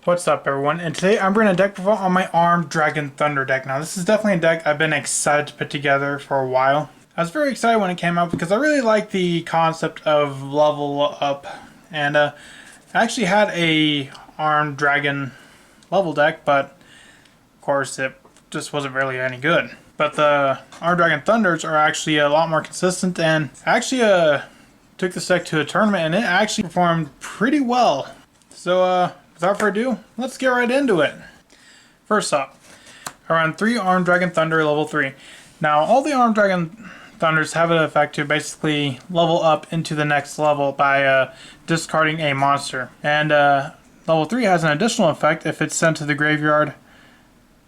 What's up, everyone? And today I'm bringing a deck profile on my Armed Dragon Thunder deck. Now, this is definitely a deck I've been excited to put together for a while. I was very excited when it came out because I really like the concept of level up. And I actually had a Armed Dragon level deck, but of course it just wasn't really any good. But the Armed Dragon Thunders are actually a lot more consistent, and I actually took this deck to a tournament and it actually performed pretty well. So without further ado, let's get right into it. First up, I run 3 Armed Dragon Thunder level 3. Now, all the Armed Dragon Thunders have an effect to basically level up into the next level by discarding a monster. And level 3 has an additional effect. If it's sent to the graveyard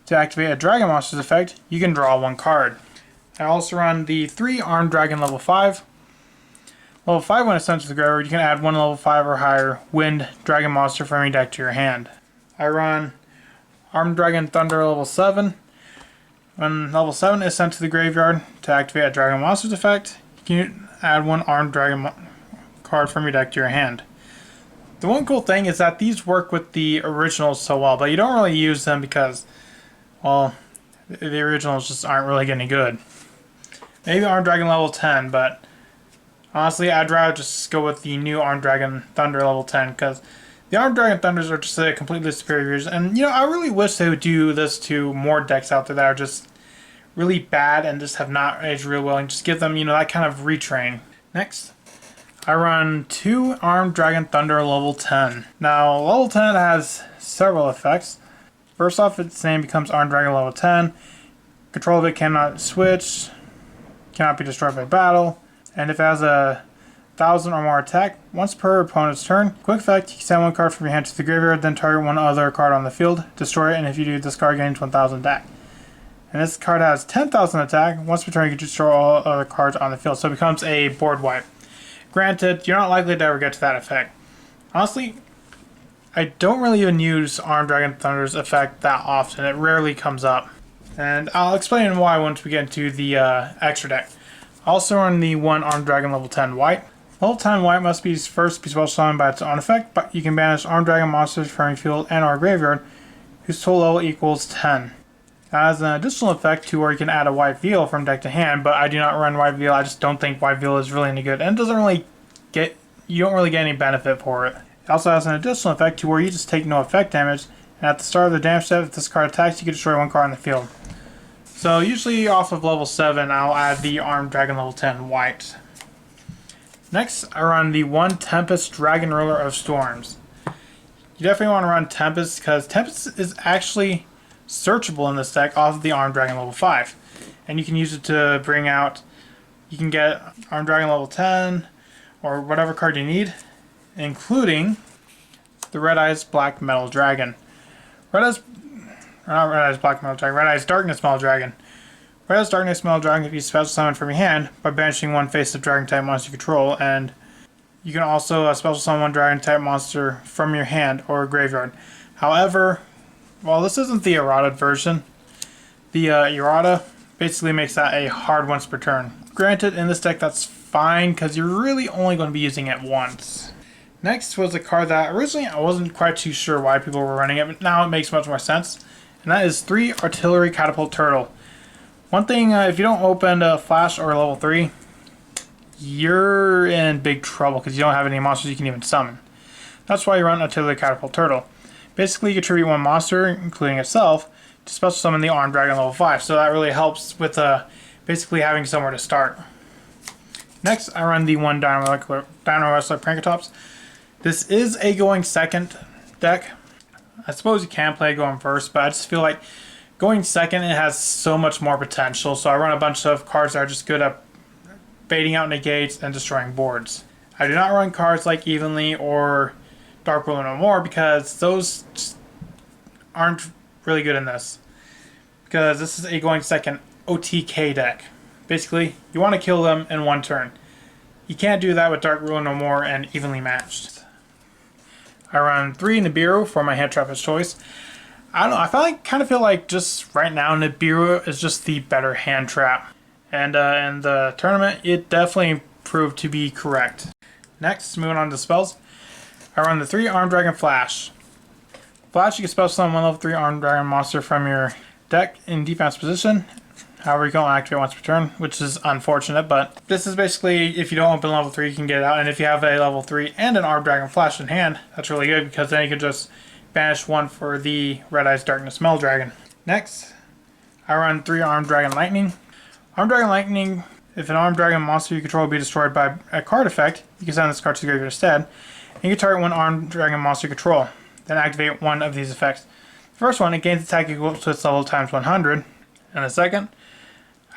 to activate a Dragon Monster's effect, you can draw 1 card. I also run the 3 Armed Dragon level 5. Level 5, when it's sent to the graveyard, you can add 1 level 5 or higher Wind Dragon Monster from your deck to your hand. I run Armed Dragon Thunder level 7. When level 7 is sent to the graveyard to activate a Dragon Monster's effect, you can add 1 Armed Dragon card from your deck to your hand. The one cool thing is that these work with the originals so well, but you don't really use them because, well, the originals just aren't really any good. Maybe Armed Dragon level 10, but honestly, I'd rather just go with the new Armed Dragon Thunder level 10 because the Armed Dragon Thunders are just a completely superior. And, you know, I really wish they would do this to more decks out there that are just really bad and just have not aged real well, and just give them, you know, that kind of retrain. Next, I run 2 Armed Dragon Thunder level 10. Now, level 10 has several effects. First off, its name becomes Armed Dragon level 10. Control of it cannot switch, cannot be destroyed by battle. And if it has a 1,000 or more attack, once per opponent's turn, quick effect, you can send 1 card from your hand to the graveyard, then target 1 other card on the field, destroy it, and if you do, this card gains 1,000 attack. And this card has 10,000 attack, once per turn you can destroy all other cards on the field, so it becomes a board wipe. Granted, you're not likely to ever get to that effect. Honestly, I don't really even use Armed Dragon Thunder's effect that often, it rarely comes up. And I'll explain why once we get into the extra deck. Also run the 1 Armed Dragon level 10 white. Level 10 white must be first be special summoned by its own effect, but you can banish Armed Dragon monsters from your field and or graveyard whose total level equals 10. It has an additional effect to where you can add a white veil from deck to hand, but I do not run white veil. I just don't think white veil is really any good, and it doesn't really you don't really get any benefit for it. It also has an additional effect to where you just take no effect damage, and at the start of the damage step, if this card attacks, you can destroy 1 card on the field. So usually off of level 7, I'll add the Armed Dragon level 10 white. Next, I run the 1 Tempest Dragon Ruler of Storms. You definitely want to run Tempest because Tempest is actually searchable in this deck off of the Armed Dragon level 5. And you can use it to bring out, you can get Armed Dragon level 10 or whatever card you need, including the Red Eyes Black Metal Dragon. Red Eyes Black Metal Dragon. Red Eyes Darkness Metal Dragon. Red Eyes Darkness Metal Dragon can be special summoned from your hand by banishing 1 face of Dragon type monster you control, and you can also special summon 1 Dragon type monster from your hand or graveyard. However, while this isn't the errata version, the errata basically makes that a hard once per turn. Granted, in this deck that's fine because you're really only going to be using it once. Next was a card that originally I wasn't quite too sure why people were running it, but now it makes much more sense. And that is 3 Artillery Catapult Turtle. One thing, if you don't open Flash or level 3, you're in big trouble because you don't have any monsters you can even summon. That's why you run Artillery Catapult Turtle. Basically, you contribute 1 monster, including itself, to special summon the Armed Dragon level 5. So that really helps with basically having somewhere to start. Next, I run the 1 Dino Wrestler Prankatops. This is a going second deck. I suppose you can play going first, but I just feel like going second, it has so much more potential. So I run a bunch of cards that are just good at baiting out negates and destroying boards. I do not run cards like Evenly or Dark Ruler No More because those just aren't really good in this. Because this is a going second OTK deck. Basically, you want to kill them in 1 turn. You can't do that with Dark Ruler No More and Evenly Matched. I run 3 Nibiru for my hand trap of choice. I don't know, I kind of feel like just right now Nibiru is just the better hand trap. And in the tournament, it definitely proved to be correct. Next, moving on to spells, I run the 3 Armed Dragon Flash. Flash, you can special summon one level 3 armed dragon monster from your deck in defense position. However, you can only activate once per turn, which is unfortunate, but this is basically, if you don't open level 3, you can get it out, and if you have a level 3 and an armed dragon flash in hand, that's really good, because then you can just banish one for the Red Eyes Darkness Smell Dragon. Next, I run 3 armed dragon lightning. Armed dragon lightning, if an armed dragon monster you control be destroyed by a card effect, you can send this card to the graveyard instead, and you can target one armed dragon monster you control. Then activate one of these effects. The first one, it gains attack equal to its level times 100. And the second,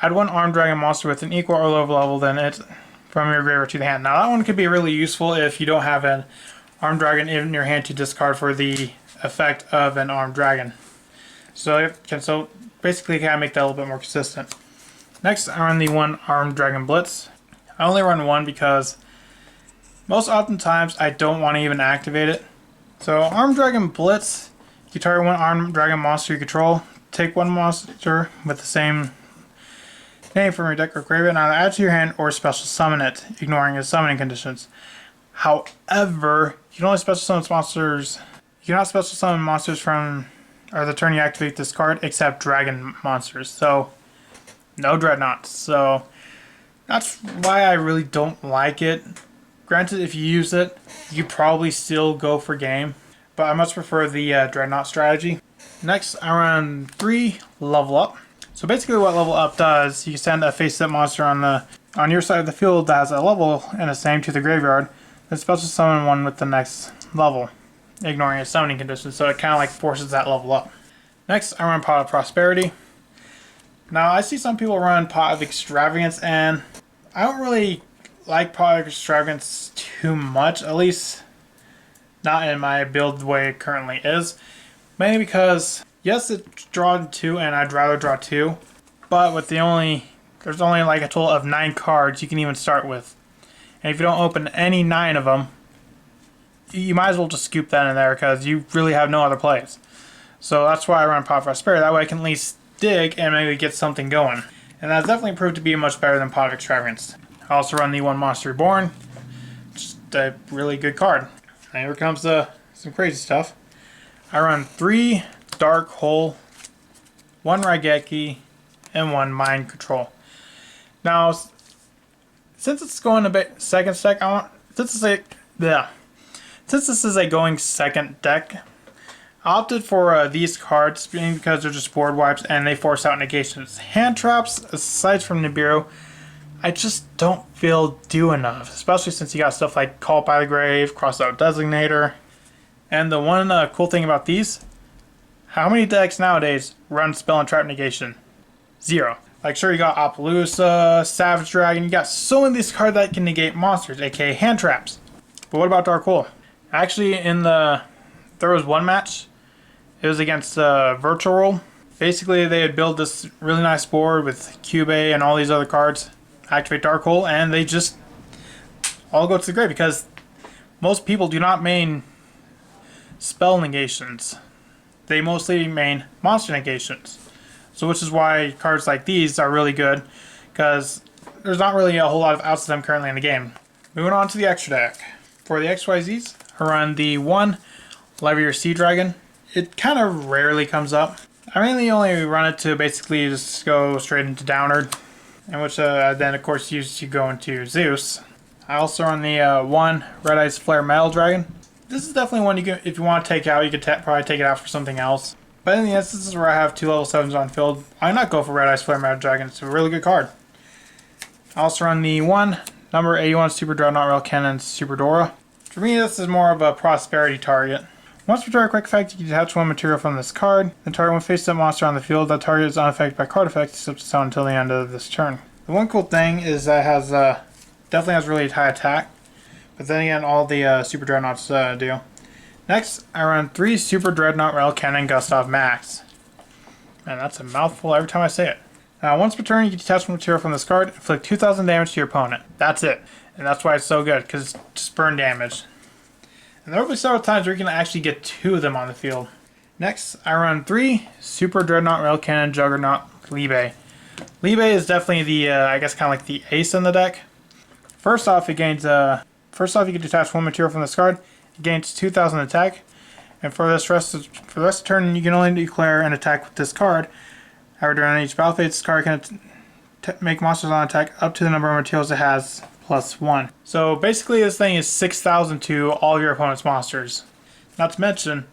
add one armed dragon monster with an equal or lower level than it from your graveyard to the hand. Now that one could be really useful if you don't have an armed dragon in your hand to discard for the effect of an armed dragon. So basically kind of make that a little bit more consistent. Next, I run the 1 armed dragon blitz. I only run 1 because most oftentimes I don't want to even activate it. So, Armed Dragon Blitz, you target 1 Armed Dragon monster you control, take 1 monster with the same name from your deck or graveyard, and either add to your hand or special summon it, ignoring its summoning conditions. However, you can only special summon monsters. You cannot special summon monsters from the turn you activate this card, except dragon monsters. So, no dreadnoughts. So, that's why I really don't like it. Granted, if you use it, you probably still go for game, but I much prefer the Dreadnought strategy. Next, I run 3 level up. So basically what level up does, you can send a face-up monster on your side of the field that has a level and the same to the graveyard, then special summon one with the next level, ignoring its summoning conditions, so it kind of like forces that level up. Next, I run Pot of Prosperity. Now, I see some people run Pot of Extravagance, and I don't really like Pot of Extravagance too much, at least not in my build the way it currently is. Mainly because, yes, it's drawn 2 and I'd rather draw 2, but with there's only like a total of 9 cards you can even start with. And if you don't open any 9 of them, you might as well just scoop that in there because you really have no other plays. So that's why I run Pot of Prosperity, that way I can at least dig and maybe get something going. And that's definitely proved to be much better than Pot of Extravagance. I also run the 1 Monster Reborn, just a really good card. And here comes some crazy stuff. I run 3 Dark Hole, 1 Raigeki, and 1 Mind Control. Now, since it's going a bit second deck, since this is a going second deck, I opted for these cards because they're just board wipes and they force out negations. Hand traps, aside from Nibiru, I just don't feel do enough, especially since you got stuff like Call by the Grave, Cross Out Designator. And the one cool thing about these, how many decks nowadays run Spell and Trap Negation? 0. Like, sure, you got Appaloosa, Savage Dragon, you got so many of these cards that can negate monsters, aka hand traps. But what about Dark Hole? Actually, there was one match, it was against Virtual Roll. Basically, they had built this really nice board with Cube and all these other cards. Activate Dark Hole, and they just all go to the grave because most people do not main spell negations. They mostly main monster negations. So which is why cards like these are really good, because there's not really a whole lot of outs of them currently in the game. Moving on to the extra deck. For the XYZs, I run the 1 Levier Sea Dragon. It kind of rarely comes up. I mainly only run it to basically just go straight into Downard, and which then of course used to go into Zeus. I also run the 1 Red Eyes Flare Metal Dragon. This is definitely one you can, if you want to take out, you could probably take it out for something else. But in the instances where I have 2 level 7s on field, I not go for Red Eyes Flare Metal Dragon. It's a really good card. I also run the 1 number 81 Super Dreadnought Rail Cannon Super Dora. For me, this is more of a prosperity target. Once per turn, a quick effect, you can detach 1 material from this card, then target 1 face-up monster on the field. That target is unaffected by card effects, except it's on until the end of this turn. The one cool thing is that it has definitely has really high attack, but then again, all the Super Dreadnoughts do. Next, I run 3 Super Dreadnought Rail Cannon Gustav Max. Man, that's a mouthful every time I say it. Once per turn, you can detach 1 material from this card, inflict 2,000 damage to your opponent. That's it, and that's why it's so good, because it's just burn damage. And there will be several times where you can actually get 2 of them on the field. Next, I run 3 Super Dreadnought Rail Cannon Juggernaut Libe. Libe is definitely the, I guess, kind of like the ace in the deck. First off, you can detach 1 material from this card. It gains 2,000 attack. And for the rest of the turn, you can only declare an attack with this card. However, during each battle phase, this card can make monsters on attack up to the number of materials it has +1. So basically, this thing is 6,000 to all your opponent's monsters. Not to mention,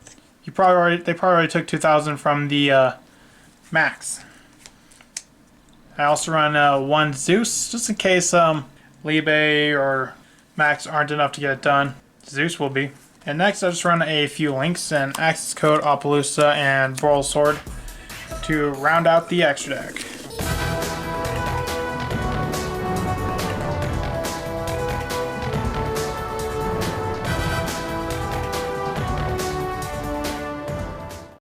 they probably already took 2,000 from the max. I also run one Zeus, just in case Libe or Max aren't enough to get it done. Zeus will be. And next I just run a few links and Access Code, Appaloosa, and Boral Sword to round out the extra deck.